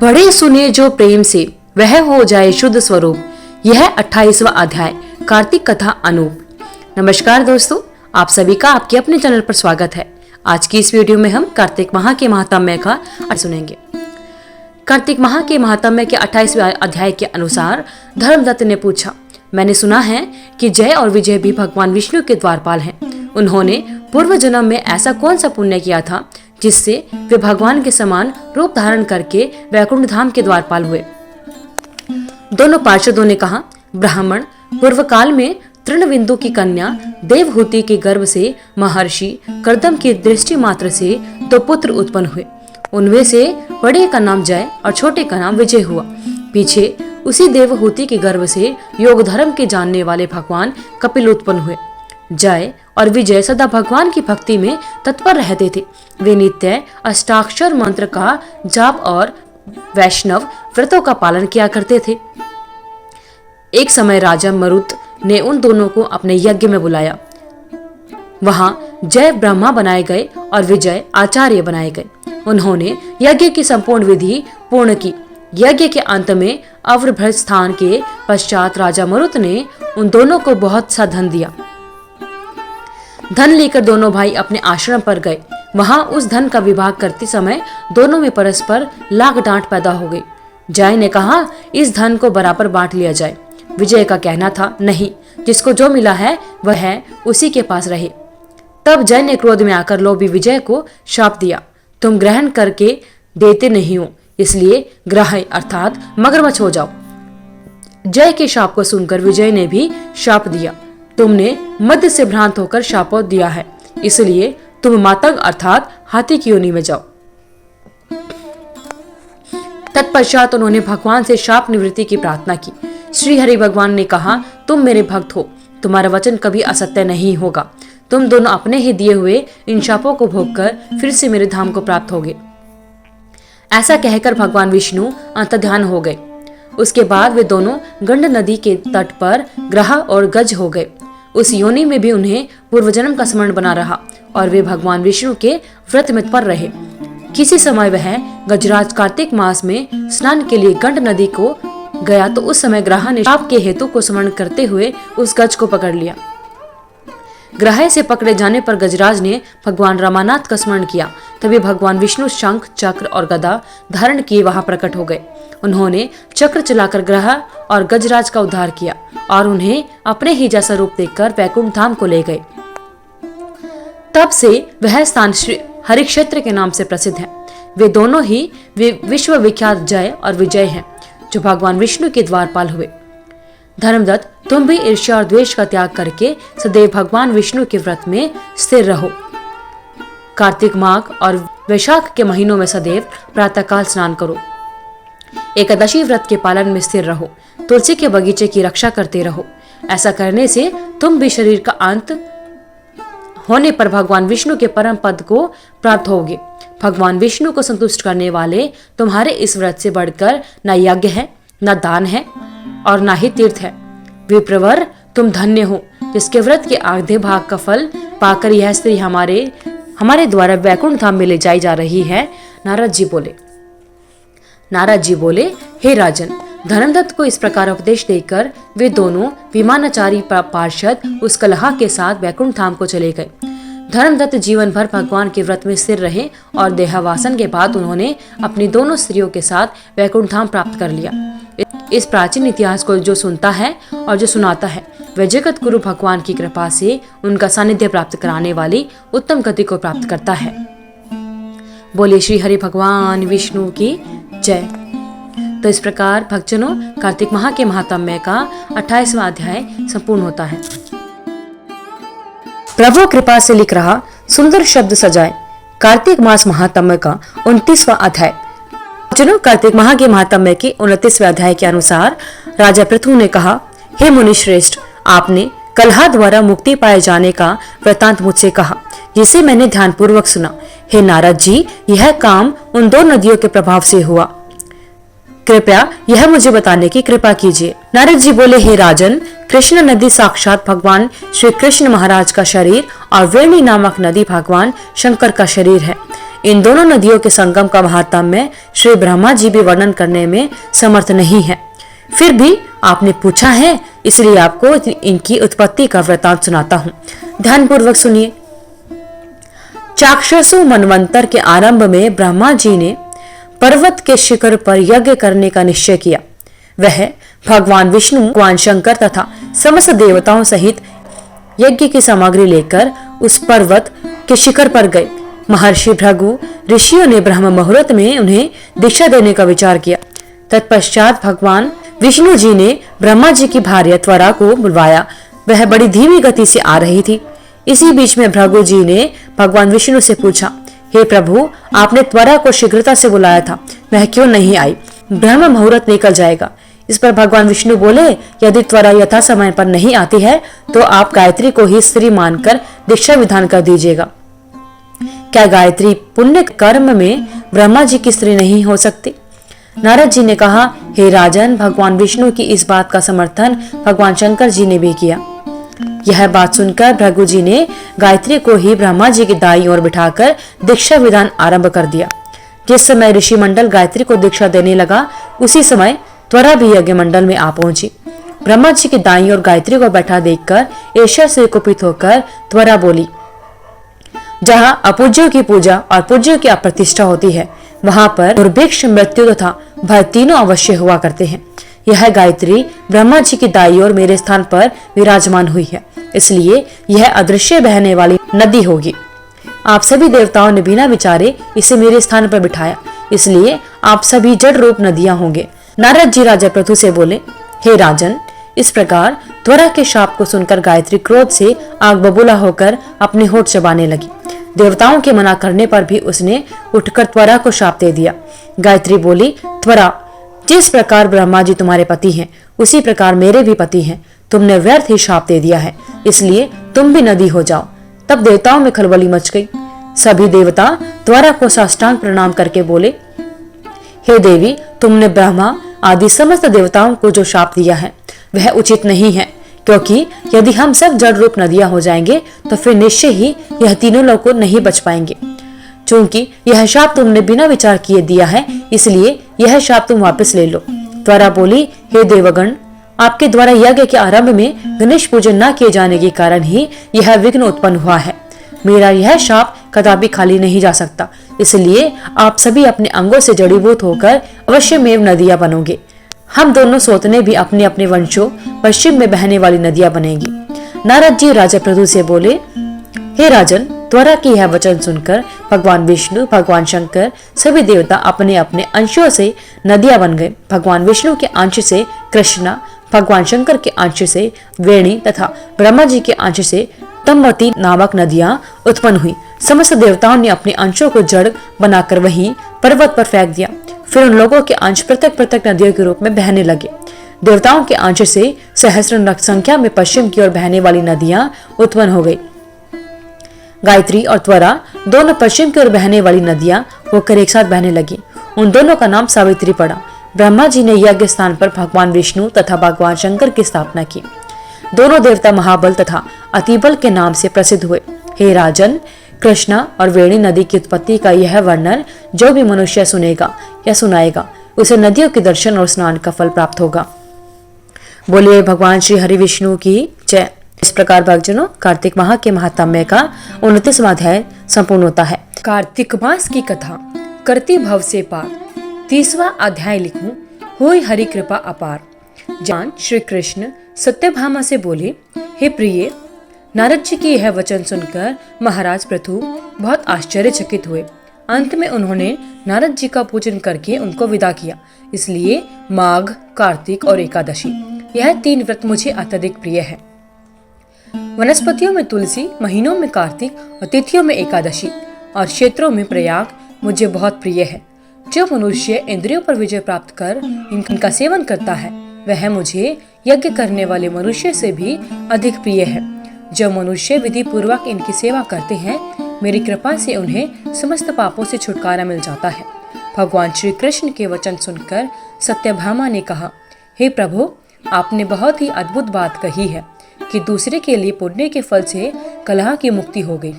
पढ़े सुने जो प्रेम से वह हो जाए शुद्ध स्वरूप। यह 28वां अध्याय कार्तिक कथा अनूप। नमस्कार दोस्तों, आप सभी का आपके अपने चैनल पर स्वागत है। आज की इस वीडियो में हम कार्तिक माह के महात्म्य का सुनेंगे। कार्तिक माह के महात्म्य के 28वें अध्याय के अनुसार धर्मदत्त ने पूछा, मैंने सुना है कि जय और विजय भी भगवान विष्णु के द्वारपाल हैं। उन्होंने पूर्व जन्म में ऐसा कौन सा पुण्य किया था जिससे वे भगवान के समान रूप धारण करके वैकुंठ धाम के द्वारपाल हुए। दोनों पार्षदों ने कहा, ब्राह्मण पूर्व काल में तृणविंदु की कन्या देवहूति के गर्भ से महर्षि कर्दम की दृष्टि मात्र से 2 पुत्र उत्पन्न हुए। उनमें से बड़े का नाम जय और छोटे का नाम विजय हुआ। पीछे उसी देवहूति के गर्भ से योग धर्म के जानने वाले भगवान कपिल उत्पन्न हुए। जय और विजय सदा भगवान की भक्ति में तत्पर रहते थे। वे नित्य अष्टाक्षर मंत्र का जाप और वैष्णव व्रतों का पालन किया करते थे। एक समय राजा मरुत ने उन दोनों को अपने यज्ञ में बुलाया। वहां जय ब्रह्मा बनाए गए और विजय आचार्य बनाए गए। उन्होंने यज्ञ की संपूर्ण विधि पूर्ण की। यज्ञ के अंत में अव्रभ्रज स्थान के पश्चात राजा मरुत ने उन दोनों को बहुत सा धन दिया। धन लेकर दोनों भाई अपने आश्रम पर गए। वहां उस धन का विभाग करते समय दोनों में परस्पर लाग डांट पैदा हो गई। जय ने कहा, इस धन को बराबर बांट लिया जाए। विजय का कहना था, नहीं, जिसको जो मिला है वह है उसी के पास रहे। तब जय ने क्रोध में आकर लोभी विजय को शाप दिया, तुम ग्रहण करके देते नहीं हो, इसलिए ग्राह्य अर्थात मगरमच्छ हो जाओ। जय के शाप को सुनकर विजय ने भी शाप दिया, तुमने मध्य से भ्रांत होकर शाप दिया है, इसलिए तुम मातंग अर्थात हाथी की योनि में जाओ। तत्पश्चात उन्होंने भगवान से शाप निवृत्ति की प्रार्थना की। श्री हरि भगवान ने कहा, तुम मेरे भक्त हो, तुम्हारा वचन कभी असत्य नहीं होगा। तुम दोनों अपने ही दिए हुए इन शापों को भोगकर फिर से मेरे धाम को प्राप्त होगे। ऐसा कहकर भगवान विष्णु अंतर्ध्यान हो गए। उसके बाद वे दोनों गंड नदी के तट पर ग्रह और गज हो गए। उस योनि में भी उन्हें पूर्वजन्म का स्मरण बना रहा और वे भगवान विष्णु के व्रत में तत्पर रहे। किसी समय वह गजराज कार्तिक मास में स्नान के लिए गंड नदी को गया तो उस समय ग्रह ने शाप के हेतु को स्मरण करते हुए उस गज को पकड़ लिया। ग्रह से पकड़े जाने पर गजराज ने भगवान रामानाथ का स्मरण किया। तभी भगवान विष्णु शंख, चक्र और गदा धारण किए वहां प्रकट हो गए। उन्होंने चक्र चलाकर ग्रह और गजराज का उद्धार किया और उन्हें अपने ही जैसा रूप देखकर वैकुंठ धाम को ले गए। तब से वह स्थान श्री हरि क्षेत्र के नाम से प्रसिद्ध है। वे दोनों ही विश्व विख्यात जय और विजय हैं, जो भगवान विष्णु के द्वारपाल हुए। धर्मदत्त, तुम भी ईर्ष्या और द्वेष का त्याग करके सदैव भगवान विष्णु के व्रत में स्थिर रहो। कार्तिक माघ और वैशाख के महीनों में सदैव प्रातःकाल स्नान करो। एकादशी व्रत के पालन में स्थिर रहो। तुलसी के बगीचे की रक्षा करते रहो। ऐसा करने से तुम भी शरीर का अंत होने पर भगवान विष्णु के परम पद को प्राप्त होगे। भगवान विष्णु को संतुष्ट करने वाले तुम्हारे इस व्रत से बढ़कर न यज्ञ है, न दान है और न ही तीर्थ है। विप्रवर, तुम धन्य हो, जिसके व्रत के आधे भाग का फल पाकर यह स्त्री हमारे द्वारा वैकुंठ धाम में ले जाई जा रही है। नारद जी बोले, हे राजन, धर्मदत्त को इस प्रकार उपदेश देकर वे दोनों विमानाचारी पार्षद उस कलहा के साथ वैकुंठ धाम को चले गए। धर्मदत्त जीवन भर भगवान के व्रत में स्थिर रहे और देहावासन के बाद उन्होंने अपनी दोनों स्त्रियों के साथ वैकुंठ धाम प्राप्त कर लिया। इस प्राचीन इतिहास को जो सुनता है और जो सुनाता है, वह जगत गुरु भगवान की कृपा से उनका सानिध्य प्राप्त कराने वाली उत्तम गति को प्राप्त करता है। बोले श्री हरि भगवान विष्णु की जय। तो इस प्रकार भक्तजनों, कार्तिक माह के महात्म्य का 28वां अध्याय संपूर्ण होता है। प्रभु कृपा से लिख रहा सुंदर शब्द सजाए कार्तिक मास महात्म्य का 29वां अध्याय। भक्तजनों, कार्तिक माह के महात्म्य के 29वें अध्याय के अनुसार राजा पृथु ने कहा, हे मुनि श्रेष्ठ, आपने कलहा द्वारा मुक्ति पाए जाने का वृतांत मुझसे कहा, जिसे मैंने ध्यानपूर्वक सुना। हे नारद जी, यह काम उन 2 नदियों के प्रभाव से हुआ। कृपया यह मुझे बताने की कृपा कीजिए। नारद जी बोले, हे राजन, कृष्ण नदी साक्षात भगवान श्री कृष्ण महाराज का शरीर और वेणी नामक नदी भगवान शंकर का शरीर है। इन दोनों नदियों के संगम का महात्म्य श्री ब्रह्मा जी भी वर्णन करने में समर्थ नहीं है। फिर भी आपने पूछा है, इसलिए आपको इनकी उत्पत्ति का वृतांत सुनाता हूँ। ध्यानपूर्वक सुनिए। चाक्षुषु मनवंतर के आरंभ में ब्रह्मा जी ने पर्वत के शिखर पर यज्ञ करने का निश्चय किया। वह भगवान विष्णु, भगवान शंकर तथा समस्त देवताओं सहित यज्ञ की सामग्री लेकर उस पर्वत के शिखर पर गए। महर्षि भृगु ऋषियों ने ब्रह्म मुहूर्त में उन्हें दीक्षा देने का विचार किया। तत्पश्चात भगवान विष्णु जी ने ब्रह्मा जी की भार्या त्वरा को बुलवाया। वह बड़ी धीमी गति से आ रही थी। इसी बीच में भृगु जी ने भगवान विष्णु से पूछा, हे प्रभु, आपने त्वरा को शीघ्रता से बुलाया था, वह क्यों नहीं आई? ब्रह्म मुहूर्त निकल जाएगा। इस पर भगवान विष्णु बोले, यदि त्वरा यथा समय पर नहीं आती है तो आप गायत्री को ही स्त्री मानकर दीक्षा विधान कर दीजिएगा। क्या गायत्री पुण्य कर्म में ब्रह्मा जी की स्त्री नहीं हो सकती? नारद जी ने कहा, हे राजन, भगवान विष्णु की इस बात का समर्थन भगवान शंकर जी ने भी किया। यह बात सुनकर भृगु जी ने गायत्री को ही ब्रह्मा जी की दाईं ओर बिठाकर दीक्षा विधान आरंभ कर दिया। जिस समय ऋषि मंडल गायत्री को दीक्षा देने लगा, उसी समय त्वरा भी यज्ञ मंडल में आ पहुंची। ब्रह्मा जी की दाईं ओर गायत्री को बैठा देखकर ईश्वर से कुपित होकर त्वरा बोली, जहाँ अपूज्यों की पूजा और पूज्यों की अप्रतिष्ठा होती है, वहां पर दुर्भिक्ष, मृत्यु तथा भय तीनों अवश्य हुआ करते हैं। यह गायत्री ब्रह्मा जी की दाईं ओर मेरे स्थान पर विराजमान हुई है, इसलिए यह अदृश्य बहने वाली नदी होगी। आप सभी देवताओं ने बिना विचारे इसे मेरे स्थान पर बिठाया, इसलिए आप सभी जड़ रूप नदियां होंगे। नारद जी राजा पृथु से बोले, हे राजन, इस प्रकार त्वरा के शाप को सुनकर गायत्री क्रोध से आग बबूला होकर अपने होठ चबाने लगी। देवताओं के मना करने पर भी उसने उठकर त्वरा को शाप दे दिया। गायत्री बोली, त्वरा, जिस प्रकार ब्रह्मा जी तुम्हारे पति हैं, उसी प्रकार मेरे भी पति हैं। तुमने व्यर्थ ही शाप दे दिया है, इसलिए तुम भी नदी हो जाओ। तब देवताओं में खलबली मच गई। सभी देवता त्वरा को साष्टांग प्रणाम करके बोले, हे देवी, तुमने ब्रह्मा आदि समस्त देवताओं को जो शाप दिया है वह उचित नहीं है, क्योंकि यदि हम सब जड़ रूप नदियां हो जाएंगे तो फिर निश्चय ही यह तीनों लोग नहीं बच पाएंगे। चूंकि यह शाप तुमने बिना विचार किए दिया है, इसलिए यह शाप तुम वापस ले लो। त्वरा बोली, हे देवगण, आपके द्वारा यज्ञ के आरंभ में गणेश पूजन न किए जाने के कारण ही यह विघ्न उत्पन्न हुआ है। मेरा यह शाप कदापि खाली नहीं जा सकता, इसलिए आप सभी अपने अंगों से जड़ीभूत होकर अवश्य में नदियां बनोगे। हम दोनों सोतने भी अपने अपने वंशों पश्चिम में बहने वाली नदियां बनेगी। नारद जी राजा पृथु से बोले, हे राजन, त्वरा की यह वचन सुनकर भगवान विष्णु, भगवान शंकर, सभी देवता अपने अपने अंशों से नदियां बन गए। भगवान विष्णु के अंश से कृष्णा, भगवान शंकर के अंश से वेणी तथा ब्रह्मा जी के अंश से तमवती नामक नदियां उत्पन्न हुई। समस्त देवताओं ने अपने अंशों को जड़ बनाकर वहीं पर्वत पर फेंक दिया। फिर उन लोगों के अंश पृथक पृथक नदियों के रूप में बहने लगे। देवताओं के अंश से सहस्र संख्या में पश्चिम की ओर बहने वाली नदियां उत्पन्न हो गई। गायत्री और त्वरा दोनों पश्चिम की ओर बहने वाली नदियां होकर एक साथ बहने लगी। उन दोनों का नाम सावित्री पड़ा। ब्रह्मा जी ने यज्ञ स्थान पर भगवान विष्णु तथा भगवान शंकर की स्थापना की। दोनों देवता महाबल तथा अतिबल के नाम से प्रसिद्ध हुए। हे राजन, कृष्णा और वेणी नदी की उत्पत्ति का यह वर्णन जो भी मनुष्य सुनेगा या सुनाएगा, उसे नदियों के दर्शन और स्नान का फल प्राप्त होगा। बोलिए भगवान श्री हरि विष्णु की जय। इस प्रकार भक्तजनों, कार्तिक माह के महात्म्य का 29वां अध्याय संपूर्ण होता है। कार्तिक मास की कथा करती भव से पार। 30वां अध्याय लिखूं, होय हरि कृपा अपार। जान श्री कृष्ण सत्यभामा से बोले, हे प्रिय, नारद जी की यह वचन सुनकर महाराज पृथु बहुत आश्चर्यचकित हुए। अंत में उन्होंने नारद जी का पूजन करके उनको विदा किया। इसलिए माघ, कार्तिक और एकादशी, यह 3 व्रत मुझे अत्यधिक प्रिय है। वनस्पतियों में तुलसी, महीनों में कार्तिक और तिथियों में एकादशी और क्षेत्रों में प्रयाग मुझे बहुत प्रिय है। जो मनुष्य इंद्रियों पर विजय प्राप्त कर इनका सेवन करता है, वह मुझे यज्ञ करने वाले मनुष्य से भी अधिक प्रिय है। जो मनुष्य विधि पूर्वक इनकी सेवा करते हैं, मेरी कृपा से उन्हें समस्त पापों से छुटकारा मिल जाता है। भगवान श्री कृष्ण के वचन सुनकर सत्यभामा ने कहा, हे प्रभु, आपने बहुत ही अद्भुत बात कही है कि दूसरे के लिए पुण्य के फल से कलह की मुक्ति हो गई।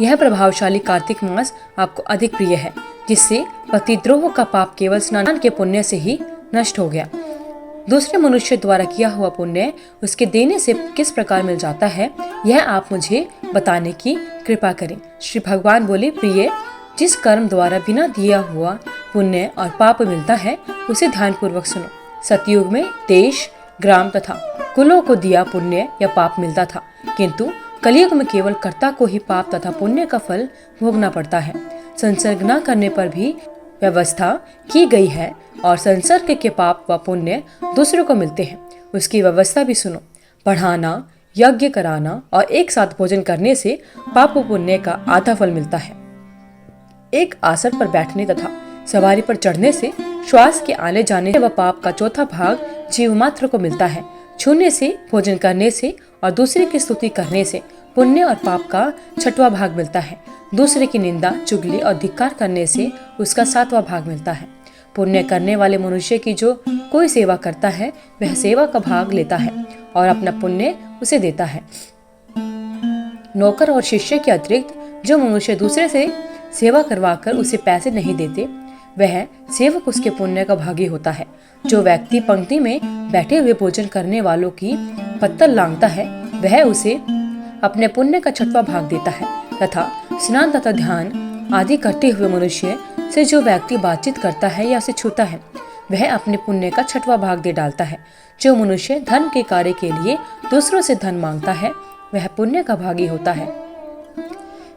यह प्रभावशाली कार्तिक मास आपको अधिक प्रिय है, जिससे पतिद्रोह का पाप केवल स्नान के पुण्य से ही नष्ट हो गया। दूसरे मनुष्य द्वारा किया हुआ पुण्य उसके देने से किस प्रकार मिल जाता है, यह आप मुझे बताने की कृपा करें। श्री भगवान बोले, प्रिय, जिस कर्म द्वारा बिना दिया हुआ पुण्य और पाप मिलता है उसे ध्यान पूर्वक सुनो। सतयुग में देश, ग्राम तथा कुलों को दिया पुण्य या पाप मिलता था, किंतु कलयुग में केवल कर्ता को ही पाप तथा पुण्य का फल भोगना पड़ता है। संसर्ग न करने पर भी व्यवस्था की गई है और संसर्ग के पाप व पुण्य दूसरों को मिलते हैं। उसकी व्यवस्था भी सुनो। पढ़ाना, यज्ञ कराना और एक साथ भोजन करने से पाप व पुण्य का आधा फल मिलता है। एक आसन पर बैठने तथा सवारी पर चढ़ने से श्वास के आने जाने व पाप का चौथा भाग जीव मात्र को मिलता है। छूने से, भोजन करने से और दूसरे की स्तुति करने से पुण्य और पाप का छठवां भाग मिलता है। दूसरे की निंदा, चुगली और धिक्कार करने से उसका सातवां भाग मिलता है। पुण्य करने वाले मनुष्य की जो कोई सेवा करता है वह सेवा का भाग लेता है और अपना पुण्य उसे देता है। नौकर और शिष्य के अतिरिक्त जो मनुष्य दूसरे से सेवा करवाकर उसे पैसे नहीं देते, वह सेवक उसके पुण्य का भागी होता है। जो व्यक्ति पंक्ति में बैठे हुए भोजन करने वालों की पत्तल लांघता है, वह उसे अपने पुण्य का छठवां भाग देता है। तथा स्नान तथा ध्यान आदि करते हुए मनुष्य से जो व्यक्ति बातचीत करता है या उसे छूता है, वह अपने पुण्य का छठवां भाग दे डालता है। जो मनुष्य धर्म के कार्य के लिए दूसरों से धन मांगता है, वह पुण्य का भागी होता है।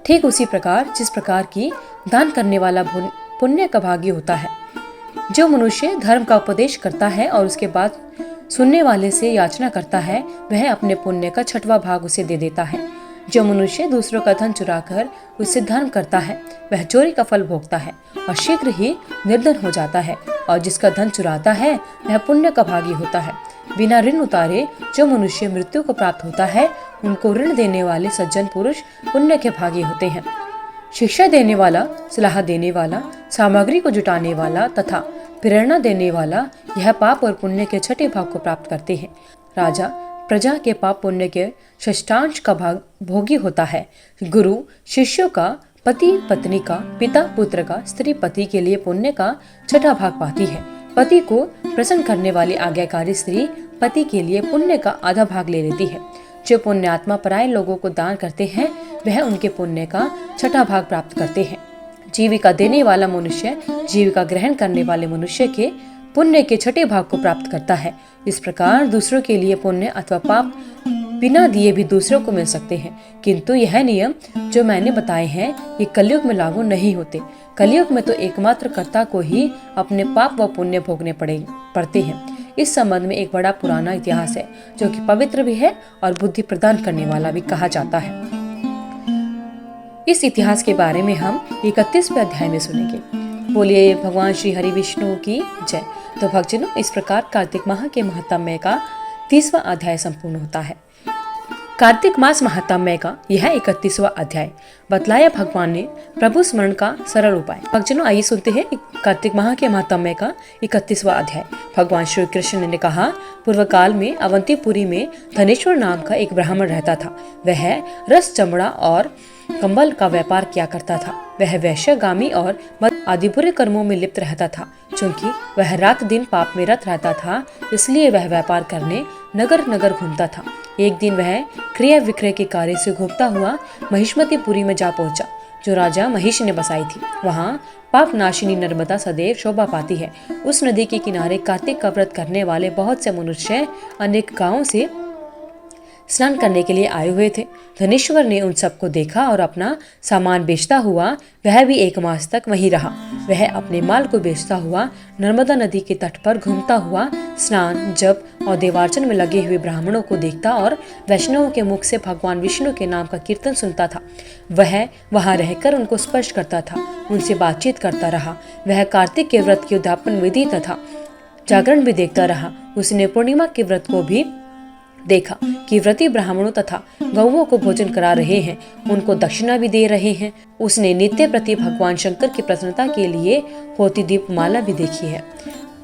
ठीक उसी प्रकार जिस प्रकार की दान करने वाला पुण्य का भागी होता है। जो मनुष्य धर्म का उपदेश करता है और उसके बाद सुनने वाले से याचना करता है, वह अपने पुण्य का छठवां भाग उसे दे देता है। जो मनुष्य दूसरों का धन चुराकर उससे धर्म करता है, वह चोरी का फल भोगता है और शीघ्र ही निर्धन हो जाता है। और जिसका धन चुराता है वह पुण्य का भागी होता है। बिना ऋण उतारे जो मनुष्य मृत्यु को प्राप्त होता है, उनको ऋण देने वाले सज्जन पुरुष पुण्य के भागी होते हैं। शिक्षा देने वाला, सलाह देने वाला, सामग्री को जुटाने वाला तथा प्रेरणा देने वाला यह पाप और पुण्य के छठे भाग को प्राप्त करते हैं। राजा प्रजा के पाप पुण्य के षष्ठांश का भाग भोगी होता है। गुरु शिष्यों का, पति पत्नी का, पिता पुत्र का, स्त्री पति के लिए पुण्य का छठा भाग पाती है। पति को प्रसन्न करने वाली आज्ञाकारी स्त्री पति के लिए पुण्य का आधा भाग ले लेती है। जो पुण्यात्मा पराये लोगों को दान करते हैं, वह उनके पुण्य का छठा भाग प्राप्त करते हैं। जीविका देने वाला मनुष्य जीविका ग्रहण करने वाले मनुष्य के पुण्य के छठे भाग को प्राप्त करता है। इस प्रकार दूसरों के लिए पुण्य अथवा पाप बिना दिए भी दूसरों को मिल सकते हैं, किंतु यह नियम जो मैंने बताए हैं ये कलयुग में लागू नहीं होते। कलयुग में तो एकमात्र कर्ता को ही अपने पाप व पुण्य भोगने पड़ते हैं। इस संबंध में एक बड़ा पुराना इतिहास है जो कि पवित्र भी है और बुद्धि प्रदान करने वाला भी कहा जाता है। इस इतिहास के बारे में हम 31वें अध्याय में सुनेंगे। बोलिए भगवान श्री हरि विष्णु की जय। तो भक्तजनों, इस प्रकार कार्तिक माह के महात्म्य का 30वां अध्याय संपूर्ण होता है। कार्तिक मास महात्म्य का यह 31वां अध्याय बतलाया भगवान ने प्रभु स्मरण का सरल उपाय। भक्तजनों, आइए सुनते हैं कार्तिक माह के महात्म्य का 31वां अध्याय। भगवान श्री कृष्ण ने कहा, पूर्व काल में अवंतीपुरी में धनेश्वर नाम का एक ब्राह्मण रहता था। वह रस, चमड़ा और कंबल का व्यापार किया करता था। वह वैश्यगामी और मद आदि बुरे कर्मों में लिप्त रहता था। चूंकि वह रात दिन पाप में रत रहता था, इसलिए वह व्यापार करने नगर नगर घूमता था। एक दिन वह क्रय विक्रय के कार्य से घूमता हुआ महिष्मतीपुरी में जा पहुंचा, जो राजा महिष ने बसाई थी। वहाँ पाप नाशिनी नर्मदा सदैव शोभा पाती है। उस नदी के किनारे कार्तिक का व्रत करने वाले बहुत से मनुष्य अनेक गांवों से स्नान करने के लिए आए हुए थे। धनेश्वर ने उन सबको देखा और अपना सामान बेचता हुआ वह भी 1 मास तक वहीं रहा। वह अपने माल को बेचता हुआ नर्मदा नदी के तट पर घूमता हुआ स्नान, जप और देवार्चन में लगे हुए ब्राह्मणों को देखता और वैष्णवों के मुख से भगवान विष्णु के नाम का कीर्तन सुनता था। वह वहां रहकर उनको स्पर्श करता था, उनसे बातचीत करता रहा। वह कार्तिक के व्रत की उद्यापन विधि तथा जागरण भी देखता रहा। उसने पूर्णिमा के व्रत को भी देखा कि व्रती ब्राह्मणों तथा गौओं को भोजन करा रहे हैं, उनको दक्षिणा भी दे रहे हैं। उसने नित्य प्रति भगवान शंकर की प्रसन्नता के लिए होती दीपमाला भी देखी है।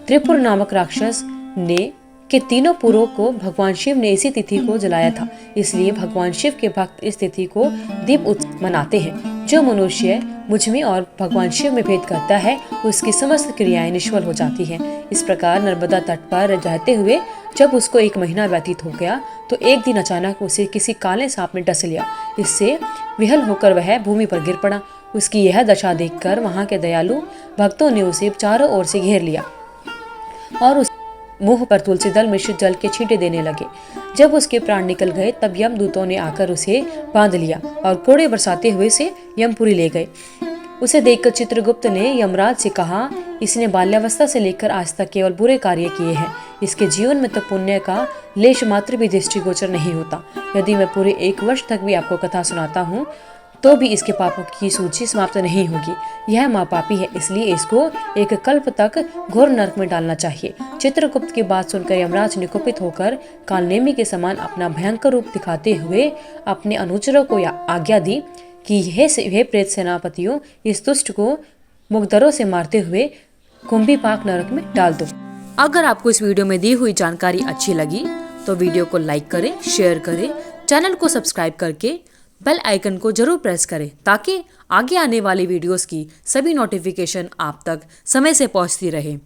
त्रिपुर नामक राक्षस ने के तीनों पुरों को भगवान शिव ने इसी तिथि को जलाया था, इसलिए भगवान शिव के भक्त इस तिथि को दीप मनाते हैं। जो मनुष्य मुझ में और भगवान शिव में भेद करता है उसकी समस्त क्रियाएं निष्फल हो जाती हैं। इस प्रकार नर्मदा तट पर रहते हुए जब उसको 1 महीना व्यतीत हो गया तो एक दिन अचानक उसे किसी काले सांप ने डस लिया। इससे विहल होकर वह भूमि पर गिर पड़ा। उसकी यह दशा देखकर वहां के दयालु भक्तों ने उसे चारों ओर से घेर लिया और उस मुंह पर तुलसी दल मिश्रित जल के छींटे देने लगे। जब उसके प्राण निकल गए तब यमदूतों ने आकर उसे बांध लिया और कोड़े बरसाते हुए उसे यमपुरी ले गए। उसे देखकर चित्रगुप्त ने यमराज से कहा, इसने बाल्यावस्था से लेकर आज तक केवल बुरे कार्य किए हैं। इसके जीवन में तो पुण्य का लेश मात्र भी दृष्टिगोचर नहीं होता। यदि मैं पूरे 1 वर्ष तक भी आपको कथा सुनाता हूँ तो भी इसके पापों की सूची समाप्त नहीं होगी। यह महापापी है, इसलिए इसको 1 कल्प तक घोर नरक में डालना चाहिए। चित्रगुप्त की बात सुनकर यमराज ने कुपित होकर कालनेमी के समान अपना भयंकर रूप दिखाते हुए अपने अनुचरों को आज्ञा दी कि हे प्रेत सेनापतियों, इस दुष्ट को मुकदरों से मारते हुए कुंभीपाक नरक में डाल दो। अगर आपको इस वीडियो में दी हुई जानकारी अच्छी लगी तो वीडियो को लाइक करें, शेयर करें, चैनल को सब्सक्राइब करके बेल आइकन को जरूर प्रेस करें ताकि आगे आने वाली वीडियोस की सभी नोटिफिकेशन आप तक समय से पहुंचती रहे।